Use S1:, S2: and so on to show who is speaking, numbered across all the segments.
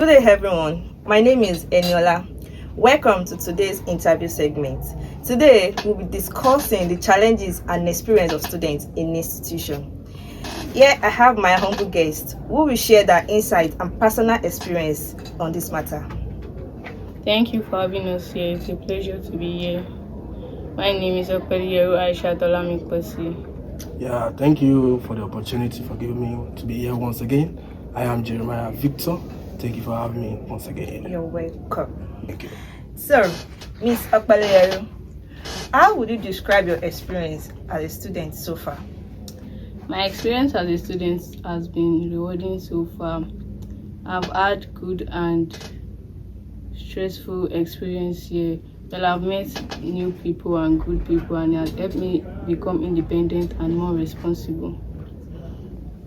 S1: Good day, everyone. My name is Eniola. Welcome to today's interview segment. Today, we'll be discussing the challenges and experience of students in institution. Here, I have my humble guest who will share their insight and personal experience on this matter.
S2: Thank you for having us here. It's a pleasure to be here. My name is Opelieru Aisha Tolamikosi.
S3: Yeah, thank you for the opportunity for giving me to be here once again. I am Jeremiah Victor. Thank you for having me once again.
S1: You're welcome.
S3: Thank you.
S1: So, Miss Opelieru, how would you describe your experience as a student so far?
S2: My experience as a student has been rewarding so far. I've had good and stressful experience here. Well, I've met new people and good people, and it has helped me become independent and more responsible.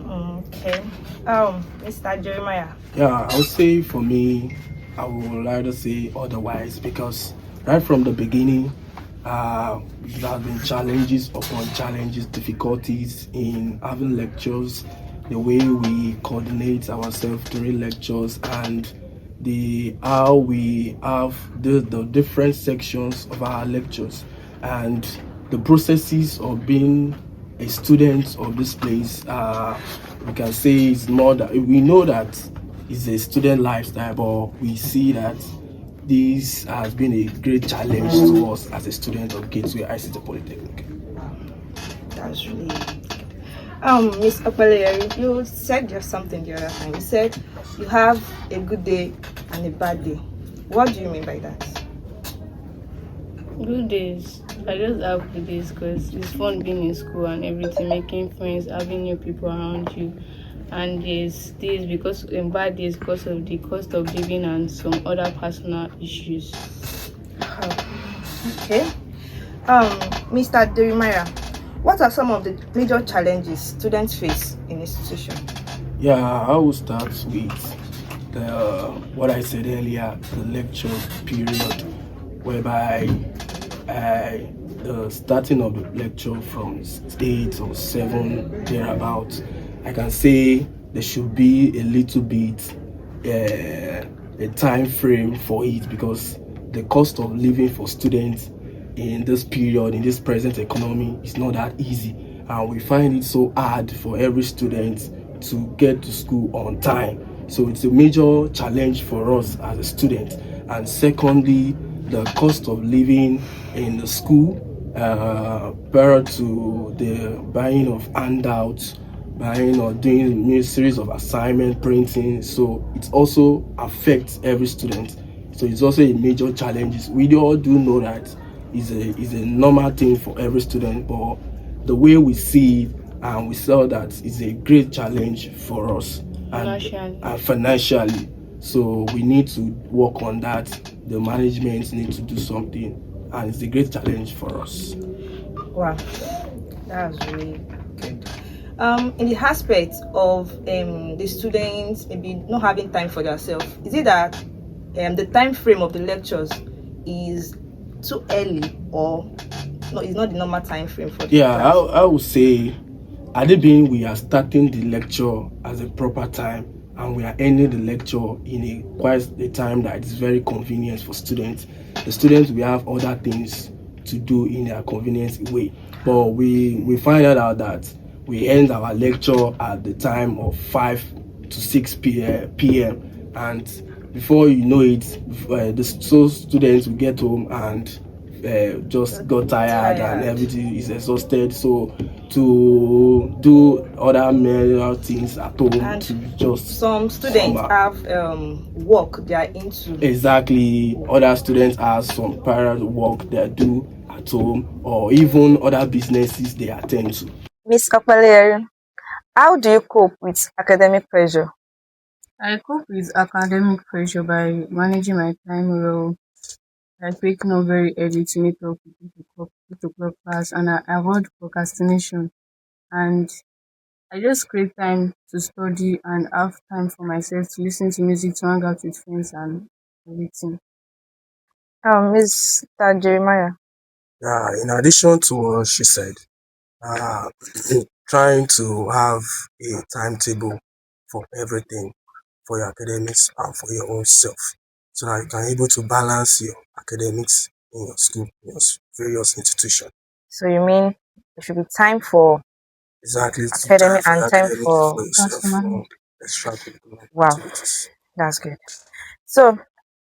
S1: Okay. Mr. Jeremiah.
S3: Yeah, I would say for me, I would rather say otherwise because right from the beginning, there have been challenges upon challenges, difficulties in having lectures, the way we coordinate ourselves during lectures, and the how we have the different sections of our lectures, and the processes of being a student of this place. We can say it's more that we know that it's a student lifestyle, but we see that this has been a great challenge to us as a student of Gateway ICT Polytechnic.
S1: That's really Miss Opelieru, you said just something the other time. You said you have a good day and a bad day. What do you mean by that?
S2: Good days. I just have good days because it's fun being in school and everything, making friends, having new people around you. And there's days because and bad days because of the cost of living and some other personal issues.
S1: Okay. Mr. Jeremiah, what are some of the major challenges students face in institution?
S3: Yeah, I will start with the what I said earlier, the lecture period, whereby the starting of the lecture from 8 or 7 thereabout, I can say there should be a little bit a time frame for it because the cost of living for students in this period, in this present economy, is not that easy, and we find it so hard for every student to get to school on time. So it's a major challenge for us as a student. And secondly, the cost of living in the school, prior to the buying of handouts, buying or doing new series of assignment printing, so it also affects every student. So it's also a major challenge. We all do know that is a normal thing for every student, but the way we see it and we saw that is a great challenge for us and financially. So we need to work on that. The management need to do something, and it's a great challenge for us.
S1: Wow, that's really good. In the aspect of the students maybe not having time for themselves, is it that the time frame of the lectures is too early, or no, it's not the normal time frame for the class?
S3: I would say, at the beginning, we are starting the lecture as a proper time, and we are ending the lecture in a quite a time that is very convenient for students. The students will have other things to do in their convenience way, but we find out that we end our lecture at the time of 5 to 6 p.m. and before you know it, so students will get home and just got tired and everything is exhausted. So to do other manual things at home,
S1: And
S3: to just
S1: some students have work they are into.
S3: Exactly, other students have some parent work they do at home, or even other businesses they attend to.
S1: Miss Opelieru, how do you cope with academic pressure?
S2: I cope with academic pressure by managing my time well, like waking up very early to meet up with 8 o'clock class, and I avoid procrastination. And I just create time to study and have time for myself to listen to music, to hang out with friends, and everything.
S1: Mr. Jeremiah.
S3: In addition to what she said, uh, trying to have a timetable for everything,
S4: for your academics and for your own self, so that you can able to balance your academics in your school, in your various institutions.
S1: So you mean there should be time for
S4: Exactly, to time
S1: academic
S4: for your
S1: and time
S4: academics,
S1: for
S4: for yourself,
S2: Personal.
S4: for extracurricular
S1: wow,
S4: activities.
S1: that's good. So,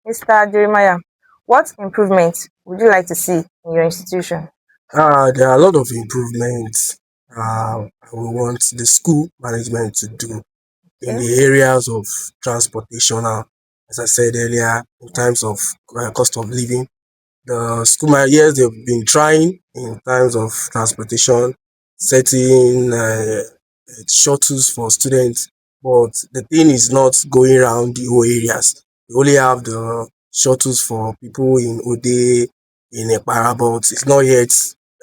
S1: Mr. Jeremiah, what improvements would you like to see in your institution?
S4: There are a lot of improvements we want the school management to do in
S1: Okay.
S4: the areas of transportation. As I said earlier, in terms of cost of living, the school yes, they've been trying in terms of transportation, setting shuttles for students, but the thing is not going around the whole areas. We only have the shuttles for people in Ode, in Ekpara, but it's not yet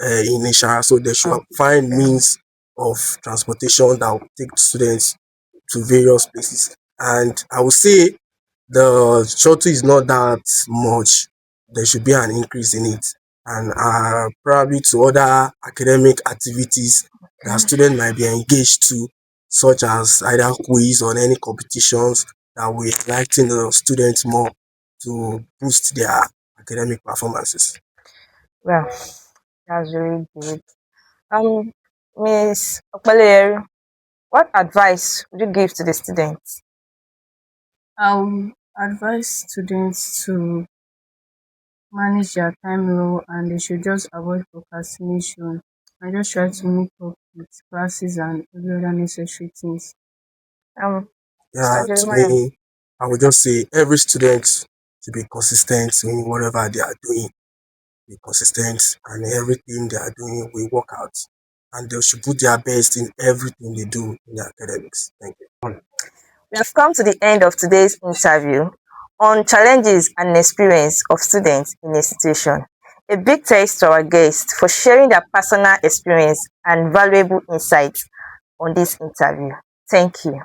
S4: in Ishara. So they should
S1: Oh,
S4: find
S1: yeah.
S4: means of transportation that will take students to various places. And I would say the shuttle is not that much. There should be an increase in it, and probably to other academic activities that
S1: Okay.
S4: students might be engaged to, such as either quiz or any competitions that will enlighten the students more to boost their academic performances.
S1: Well, that's really good. Um, Miss Okpaleyeru, what advice would you give to the students?
S2: I'll advise students to manage their time well, and they should just avoid procrastination and just try to meet up with classes and every other necessary things.
S4: Yeah,
S1: Mr.
S4: to
S1: Jeremiah.
S4: me, I would just say every student should be consistent in whatever they are doing, be consistent, and everything they are doing will work out. And they should put their best in everything they do in their academics. Thank you.
S1: We have come to the end of today's interview on challenges and experience of students in a situation. A big thanks to our guests for sharing their personal experience and valuable insights on this interview. Thank you.